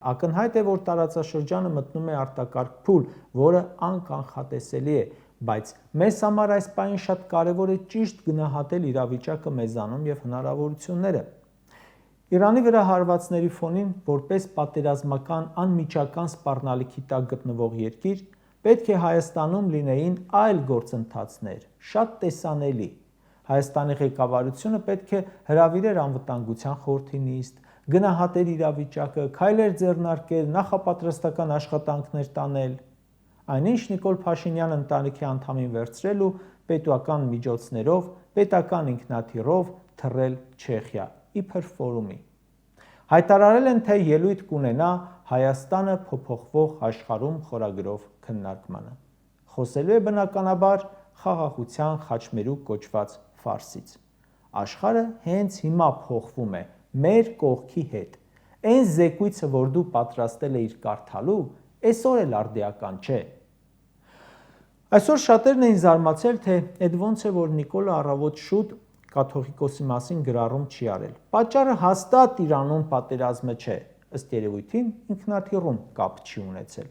Ակնհայտ է, որ տարածաշրջանը մտնում է արտակարգ փուլ, որը անկանխատեսելի է, բայց մեզ համար այս պահին շատ կարևոր է ճիշտ գնահատել իրավիճակը մեզանում և հնարավորությունները։ Իրանի վրա հարվածների ֆոնին, որպես պատերազմական անմիջական սպառնալիքի տակ գտնվող երկիր, պետք է Հայաստանում լինեին այլ գործընթացներ, շատ տեսանելի։ Հայաստանի ղեկավարությունը պետք է հրավիրեր Անվտանգության խորհրդի նիստ, գնահատեր իրավիճակը, քայլեր ձեռնարկեր, նախապատրաստական աշխատանքներ տանել։ Այնինչ Նիկոլ Փաշինյանը ընտանիքի անդամին վերցրել ու պետական միջոցներով, պետական ինքնաթիռով թռել Չեխիա, իբր ֆորումի։ Հայտարարել են, թե ելույթ կունենա «Հայաստանը փոփոխվող աշխարհում» խորագրով քննարկմանը։ Խոսելու է բնականաբար խաղաղության խաչմերուկ կոչված ֆարսից։ Աշխարհը հենց հիմա փոխվում է մեր կողքի հետ։ Այն զեկույցը, որ դու պատրաստել էիր կարդալու, այսօր էլ արդիական չէ։ Այսօր շատերն էին զարմացել, թե էդ ոնց է, որ Նիկոլը առավոտ շուտ կաթողիկոսի մասին գրառում չի արել։ Պատճառը հաստատ Իրանում պատերազմը չէ, ըստ երևույթին ինքնաթիռում կապ չի ունեցել։